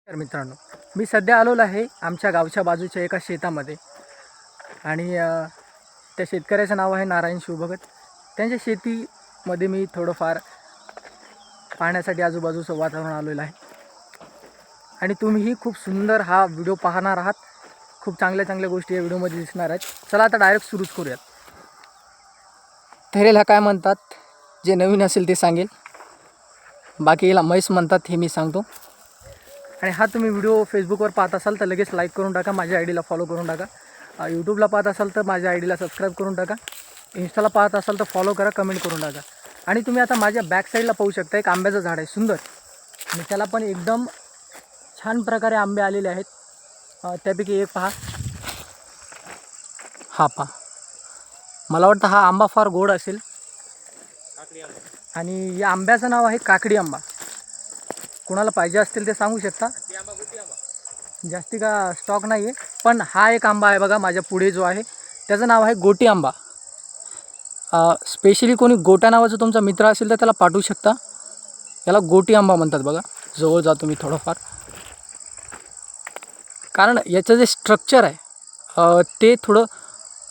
तर मित्रांनो, मी सध्या आलेलो आहे आमच्या गावच्या बाजूच्या एका शेतामध्ये आणि त्या शेतकऱ्याचं नाव आहे नारायण शिवभगत. त्यांच्या शेतीमध्ये मी थोडंफार पाहण्यासाठी आजूबाजूचं वातावरण आलेलं आहे आणि तुम्हीही खूप सुंदर हा व्हिडिओ पाहणार आहात. खूप चांगल्या चांगल्या गोष्टी या व्हिडिओमध्ये दिसणार आहेत. चला आता डायरेक्ट सुरूच करूयात. थैरेला काय म्हणतात, जे नवीन असेल ते सांगेल, बाकी याला म्हैस म्हणतात हे मी सांगतो. आणि हा तुम्ही व्हिडिओ फेसबुकवर पाहत असाल तर लगेच लाईक करून टाका, माझ्या आय डीला फॉलो करून टाका. यूट्यूबला पाहत असाल तर माझ्या आय डीला सबस्क्राईब करून टाका. इंस्टाला पाहत असाल तर फॉलो करा, कमेंट करून टाका. आणि तुम्ही आता माझ्या बॅक साईडला पाहू शकता एक आंब्याचं झाड आहे सुंदर, आणि त्याला पण एकदम छान प्रकारे आंबे आलेले आहेत. त्यापैकी एक पहा, हा पहा. मला वाटतं हा आंबा फार गोड असेल आणि या आंब्याचं नाव आहे काकडी आंबा. कोणाला पाहिजे असतील ते सांगू शकता. जास्ती का स्टॉक नाही आहे, पण हा एक आंबा आहे बघा माझ्या पुढे जो आहे त्याचं नाव आहे गोटी आंबा. स्पेशली कोणी गोट्या नावाचा तुमचा मित्र असेल तर त्याला पाठवू शकता. याला गोटी आंबा म्हणतात बघा. जवळ जातो मी थोडंफार, कारण याचं जे स्ट्रक्चर आहे ते थोडं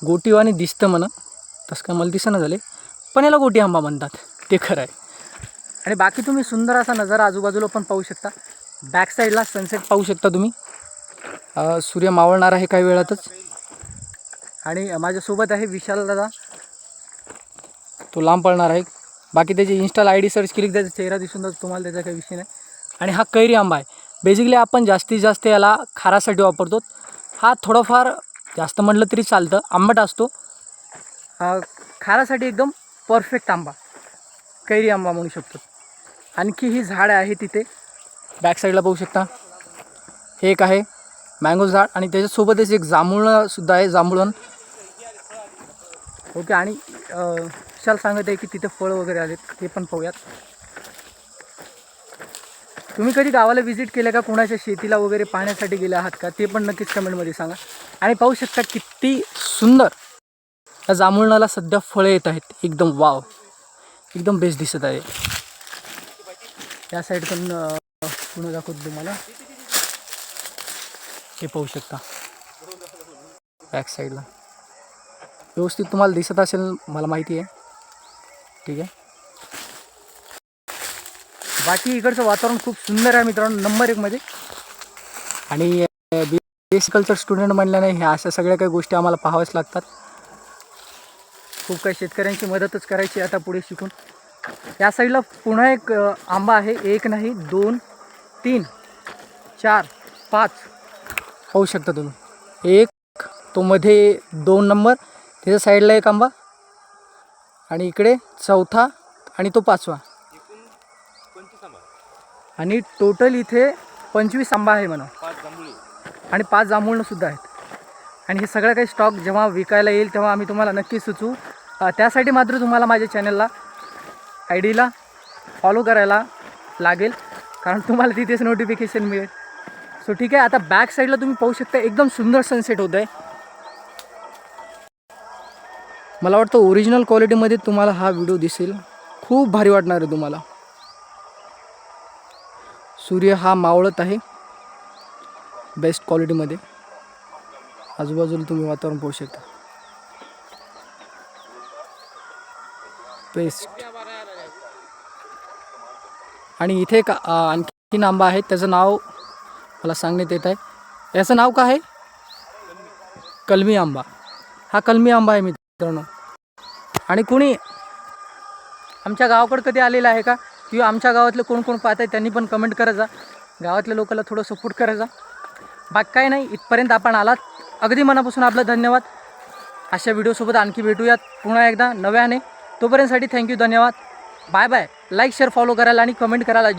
गोटीवाणी दिसतं म्हणा. तसं काय मला दिसेना झाले, पण याला गोटी आंबा म्हणतात, ते खरं आहे. आणि बाकी तुम्ही सुंदर असा नजारा आजूबाजूला पण पाहू शकता. बॅक साईडला सनसेट पाहू शकता तुम्ही. सूर्य मावळणार आहे काही वेळातच. आणि माझ्यासोबत आहे विशाल दादा, तो लांब पळणार आहे. बाकी त्याची इन्स्टाला आय डी सर्च केली त्याचा चेहरा दिसून जातो तुम्हाला, त्याचा काही विषय नाही. आणि हा कैरी आंबा आहे. बेसिकली आपण जास्तीत जास्त याला खारासाठी वापरतो. हा थोडंफार जास्त म्हटलं तरी चालतं, आंबट असतो. खारासाठी एकदम परफेक्ट आंबा, कैरी आंबा म्हणू शकतो. आणखी ही झाडं आहे तिथे बॅक साईडला पाहू शकता. हे एक आहे मँगो झाड आणि त्याच्यासोबतच एक जांभूळसुद्धा आहे, जांभूळन. ओके. आणि विशाल सांगत आहे की तिथे फळं वगैरे आलेत, ते पण पाहूयात. तुम्ही कधी गावाला व्हिजिट केलं का, कोणाच्या शेतीला वगैरे पाहण्यासाठी गेले आहात का, ते पण नक्कीच कमेंटमध्ये सांगा. आणि पाहू शकता किती सुंदर या जांभूळाला सध्या फळं येत आहेत. एकदम वाव, एकदम बेस्ट दिसत आहे. या साईड पण पुन्हा दाखवतो तुम्हाला. हे पाहू शकता बॅक साईडला, व्यवस्थित तुम्हाला दिसत असेल मला माहिती आहे. ठीक आहे. बाकी इकडचं वातावरण खूप सुंदर आहे मित्रांनो, नंबर 1 मध्ये. आणि BSc कल्चर स्टुडंट म्हणल्याने ह्या अशा सगळ्या काही गोष्टी आम्हाला पाहाव्याच लागतात. खूप काही शेतकऱ्यांची मदतच करायची आता पुढे शिकून. या साईडला पुन्हा एक आंबा आहे. एक नाही, 2, 3, 4, 5 पाहू शकता तुम्ही. एक तो मध्ये 2 नंबर, त्याच्या साईडला एक आंबा, आणि इकडे चौथा आणि तो 5वा. आणि टोटल इथे 25 आंबा आहे म्हणा, आणि 5 जांभूळं सुद्धा आहेत. आणि हे सगळं काही स्टॉक जेव्हा विकायला येईल तेव्हा आम्ही तुम्हाला नक्की सुचवू. त्यासाठी मात्र तुम्हाला माझ्या चॅनलला आय डीला फॉलो करायला लागेल, कारण तुम्हाला तिथेच नोटिफिकेशन मिळेल. सो ठीक आहे. आता बॅक साईडला तुम्ही पाहू शकता एकदम सुंदर सनसेट होत आहे. मला वाटतं ओरिजिनल क्वालिटीमध्ये तुम्हाला हा व्हिडिओ दिसेल, खूप भारी वाटणार आहे तुम्हाला. सूर्य हा मावळत आहे बेस्ट क्वालिटीमध्ये. आजूबाजूला तुम्ही वातावरण पाहू शकता, बेस्ट. आणि इथे एक आणखीन आंबा आहे, त्याचं नाव मला सांगण्यात येत आहे. याचं नाव काय आहे? कलमी आंबा. हा कलमी आंबा आहे मित्रांनो. आणि कोणी आमच्या गावाकडे कधी आलेला आहे का, किंवा आमच्या गावातले कोण कोण पाहत आहे त्यांनी पण कमेंट करायचा. गावातल्या लोकांना थोडं सपोर्ट करायचा. बाकी काय नाही, इथपर्यंत आपण आलात, अगदी मनापासून आपलं धन्यवाद. अशा व्हिडिओसोबत आणखी भेटूयात पुन्हा एकदा नव्याने. तोपर्यंतसाठी थँक्यू, धन्यवाद, bye bye. Like share follow करायला आणि कमेंट करायला